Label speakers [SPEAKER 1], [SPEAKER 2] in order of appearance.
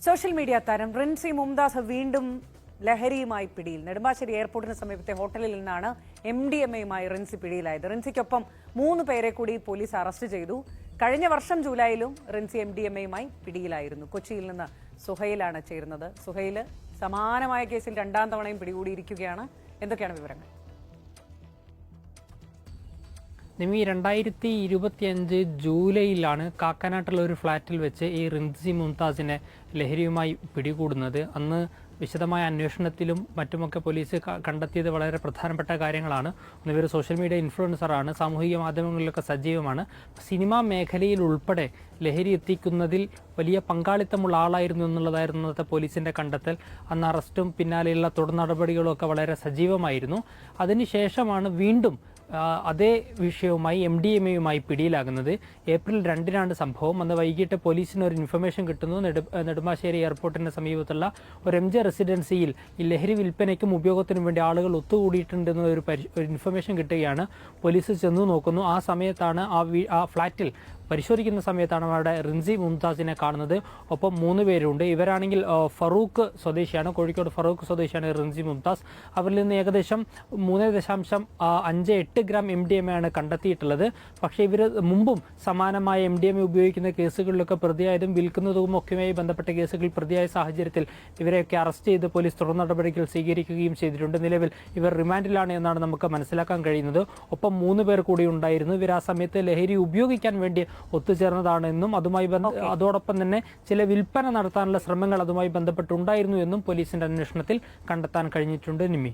[SPEAKER 1] Social media താരം റിൻസി മുംതാസ് വീണ്ടും ലഹരിയുമായി പിടിയിൽ. നെടുമ്പാശ്ശേരി എയർപോർട്ടിന് സമീപത്തെ ഹോട്ടലിൽ നിന്നാണ് MDMAയുമായി റിൻസി പിടിയിലായത്. റിൻസിക്കൊപ്പം 3 പേരെ കൂടി പോലീസ് അറസ്റ്റ് ചെയ്തു. കഴിഞ്ഞ വർഷം ജൂലൈയിലും റിൻസി MDMAയുമായി പിടിയിലായിരുന്നു. കൊച്ചിയിൽ നിന്ന് സുഹൈലാണ് ചേരുന്നത്. സുഹൈൽ, സമാനമായ കേസിൽ 2ാം തവണയും പിടികൂടിയിരിക്കുകയാണ്. എന്തൊക്കെയാണ് വിവരങ്ങൾ?
[SPEAKER 2] നിമി, 2025 ജൂലൈയിലാണ് കാക്കനാട്ടുള്ള ഒരു ഫ്ളാറ്റിൽ വെച്ച് ഈ റിൻസി മുംതാസിനെ ലഹരിയുമായി പിടികൂടുന്നത്. അന്ന് വിശദമായ അന്വേഷണത്തിലും മറ്റുമൊക്കെ പോലീസ് കണ്ടെത്തിയത് വളരെ പ്രധാനപ്പെട്ട കാര്യങ്ങളാണ്. ഇവർ സോഷ്യൽ മീഡിയ ഇൻഫ്ലുവൻസറാണ്, സാമൂഹിക മാധ്യമങ്ങളിലൊക്കെ സജീവമാണ്. സിനിമാ മേഖലയിൽ ഉൾപ്പെടെ ലഹരി എത്തിക്കുന്നതിൽ വലിയ പങ്കാളിത്തമുള്ള ആളായിരുന്നു എന്നുള്ളതായിരുന്നു അന്നത്തെ പോലീസിന്റെ കണ്ടെത്തൽ. അന്ന് അറസ്റ്റും പിന്നാലെയുള്ള തുടർ നടപടികളും ഒക്കെ വളരെ സജീവമായിരുന്നു. അതിനുശേഷമാണ് വീണ്ടും അതേ വിഷയവുമായി MDMAയുമായി പിടിയിലാകുന്നത്. ഏപ്രിൽ 2-നാണ് സംഭവം. അന്ന് വൈകിട്ട് പോലീസിന് ഒരു ഇൻഫർമേഷൻ കിട്ടുന്നു. നെടുമ്പാശ്ശേരി എയർപോർട്ടിന് സമീപത്തുള്ള ഒരു MJ റെസിഡൻസിയിൽ ഈ ലഹരി വിൽപ്പനയ്ക്കും ഉപയോഗത്തിനും വേണ്ടി ആളുകൾ ഒത്തുകൂടിയിട്ടുണ്ടെന്ന ഒരു ഇൻഫർമേഷൻ കിട്ടുകയാണ്. പോലീസ് ചെന്നു നോക്കുന്നു. ആ സമയത്താണ് ആ ഫ്ളാറ്റിൽ പരിശോധിക്കുന്ന സമയത്താണ് അവിടെ റിൻസി മുംതാസിനെ കാണുന്നത്. ഒപ്പം 3 പേരുണ്ട്. ഇവരാണെങ്കിൽ ഫറൂഖ് സ്വദേശിയാണ്, കോഴിക്കോട് ഫറൂഖ് സ്വദേശിയാണ് റിൻസി മുംതാസ്. അവരിൽ നിന്ന് ഏകദേശം 3.58 ഗ്രാം MDMA ആണ് കണ്ടെത്തിയിട്ടുള്ളത്. പക്ഷേ ഇവർ മുമ്പും സമാനമായ MDMA ഉപയോഗിക്കുന്ന കേസുകളിലൊക്കെ പ്രതിയായതും വിൽക്കുന്നതും ഒക്കെയുമായി ബന്ധപ്പെട്ട കേസുകളിൽ പ്രതിയായ സാഹചര്യത്തിൽ ഇവരെയൊക്കെ അറസ്റ്റ് ചെയ്ത് പോലീസ് തുടർ നടപടികൾ സ്വീകരിക്കുകയും ചെയ്തിട്ടുണ്ട്. നിലവിൽ ഇവർ റിമാൻഡിലാണ് എന്നാണ് നമുക്ക് മനസ്സിലാക്കാൻ കഴിയുന്നത്. ഒപ്പം 3 പേർ കൂടി ഉണ്ടായിരുന്നു. ഇവർ ആ സമയത്ത് ലഹരി ഉപയോഗിക്കാൻ വേണ്ടി ഒത്തുചേർന്നതാണ് എന്നും അതോടൊപ്പം തന്നെ ചില വിൽപ്പന നടത്താനുള്ള ശ്രമങ്ങൾ അതുമായി ബന്ധപ്പെട്ടുണ്ടായിരുന്നു എന്നും പോലീസിന്റെ അന്വേഷണത്തിൽ കണ്ടെത്താൻ കഴിഞ്ഞിട്ടുണ്ട്. നിമി.